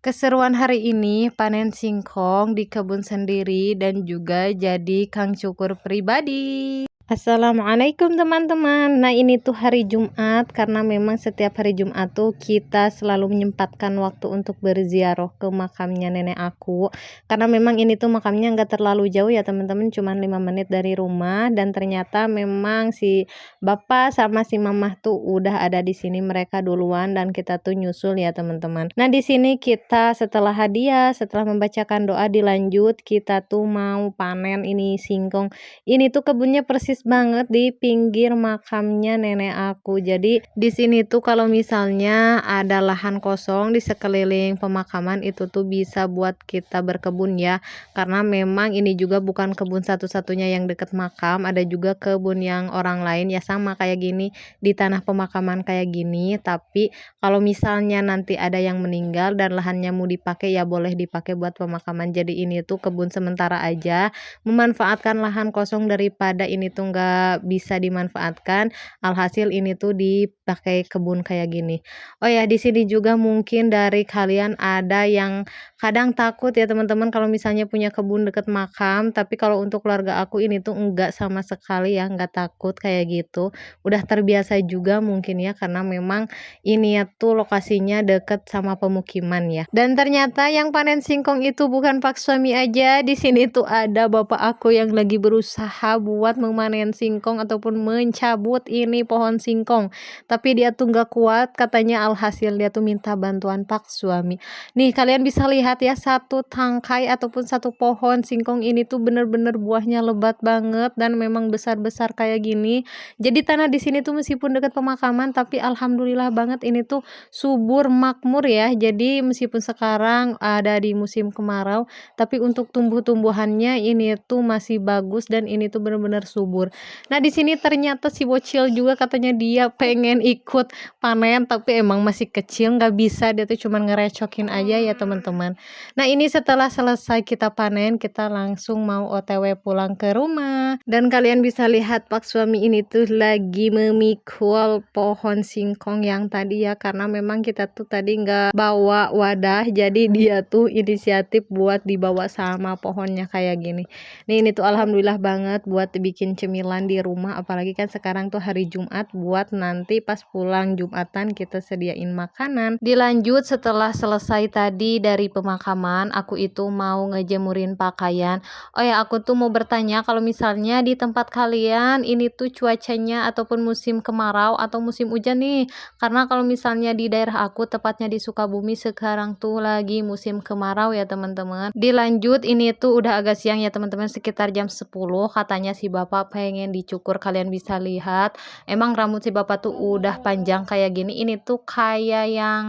Keseruan hari ini panen singkong di kebun sendiri dan juga jadi kang cukur pribadi. Assalamualaikum teman-teman. Nah ini tuh hari Jumat, karena memang setiap hari Jumat tuh kita selalu menyempatkan waktu untuk berziarah ke makamnya nenek aku. Karena memang ini tuh makamnya nggak terlalu jauh ya teman-teman, cuman 5 menit dari rumah. Dan ternyata memang si bapak sama si mamah tuh udah ada di sini, mereka duluan dan kita tuh nyusul ya teman-teman. Nah di sini kita setelah hadiah, setelah membacakan doa, dilanjut kita tuh mau panen ini singkong. Ini tuh kebunnya persis banget di pinggir makamnya nenek aku. Jadi di sini tuh kalau misalnya ada lahan kosong di sekeliling pemakaman, itu tuh bisa buat kita berkebun ya. Karena memang ini juga bukan kebun satu-satunya yang deket makam, ada juga kebun yang orang lain ya sama kayak gini di tanah pemakaman kayak gini. Tapi kalau misalnya nanti ada yang meninggal dan lahannya mau dipakai, ya boleh dipakai buat pemakaman. Jadi ini tuh kebun sementara aja, memanfaatkan lahan kosong daripada ini tuh nggak bisa dimanfaatkan. Alhasil ini tuh dipakai kebun kayak gini. Oh ya, di sini juga mungkin dari kalian ada yang kadang takut ya teman-teman kalau misalnya punya kebun deket makam, tapi kalau untuk keluarga aku ini tuh enggak sama sekali ya, enggak takut kayak gitu. Udah terbiasa juga mungkin ya, karena memang ini ya tuh lokasinya deket sama pemukiman ya. Dan ternyata yang panen singkong itu bukan pak suami aja, di sini tuh ada bapak aku yang lagi berusaha buat memanen singkong ataupun mencabut ini pohon singkong. Tapi dia tuh nggak kuat, katanya alhasil dia tuh minta bantuan pak suami. Nih kalian bisa lihat ya, satu tangkai ataupun satu pohon singkong ini tuh bener-bener buahnya lebat banget dan memang besar-besar kayak gini. Jadi tanah di sini tuh meskipun dekat pemakaman, tapi alhamdulillah banget ini tuh subur makmur ya. Jadi meskipun sekarang ada di musim kemarau, tapi untuk tumbuh-tumbuhannya ini tuh masih bagus dan ini tuh benar-benar subur. Nah di sini ternyata si bocil juga katanya dia pengen ikut panen, tapi emang masih kecil nggak bisa, dia tuh cuman ngerecokin aja ya teman-teman. Nah ini setelah selesai kita panen, kita langsung mau OTW pulang ke rumah. Dan kalian bisa lihat pak suami ini tuh lagi memikul pohon singkong yang tadi ya, karena memang kita tuh tadi nggak bawa wadah, jadi dia tuh inisiatif buat dibawa sama pohonnya kayak gini. Nih ini tuh alhamdulillah banget buat bikin cemilan di rumah, apalagi kan sekarang tuh hari Jumat, buat nanti pas pulang Jumatan kita sediain makanan. Dilanjut setelah selesai tadi dari pemakaman, aku itu mau ngejemurin pakaian. Oh ya, aku tuh mau bertanya, kalau misalnya di tempat kalian ini tuh cuacanya ataupun musim kemarau atau musim hujan nih. Karena kalau misalnya di daerah aku, tepatnya di Sukabumi, sekarang tuh lagi musim kemarau ya teman-teman. Dilanjut ini tuh udah agak siang ya teman-teman, sekitar jam 10. Katanya si bapak pengen dicukur, kalian bisa lihat. Emang rambut si bapak tuh udah panjang kayak gini. Ini tuh kayak yang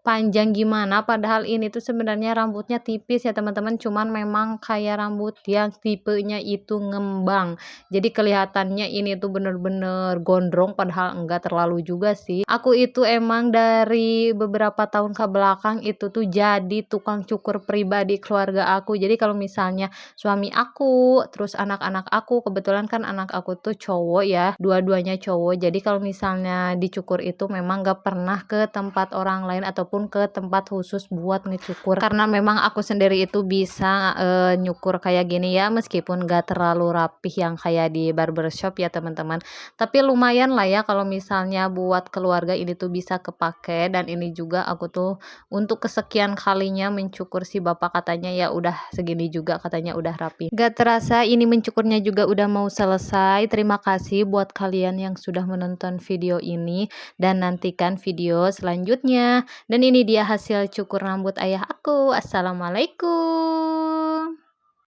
panjang gimana, padahal ini tuh sebenarnya rambutnya tipis ya teman-teman, cuman memang kayak rambut yang tipenya itu ngembang. Jadi kelihatannya ini tuh bener-bener gondrong, padahal enggak terlalu juga sih. Aku itu emang dari beberapa tahun ke belakang itu tuh jadi tukang cukur pribadi keluarga aku. Jadi kalau misalnya suami aku, terus anak-anak aku, kebetulan kan anak aku tuh cowok ya, dua-duanya cowok. Jadi kalau misalnya dicukur itu memang gak pernah ke tempat orang lain ataupun ke tempat khusus buat ngecukur, karena memang aku sendiri itu bisa nyukur kayak gini ya, meskipun gak terlalu rapih yang kayak di barbershop ya teman-teman. Tapi lumayan lah ya kalau misalnya buat keluarga ini tuh bisa kepake. Dan ini juga aku tuh untuk kesekian kalinya mencukur si bapak, katanya ya udah segini juga, katanya udah rapi. Gak terasa ini mencukurnya juga udah mau selesai. Terima kasih buat kalian yang sudah menonton video ini, dan nantikan video selanjutnya. Dan ini dia hasil cukur rambut ayah aku. Assalamualaikum.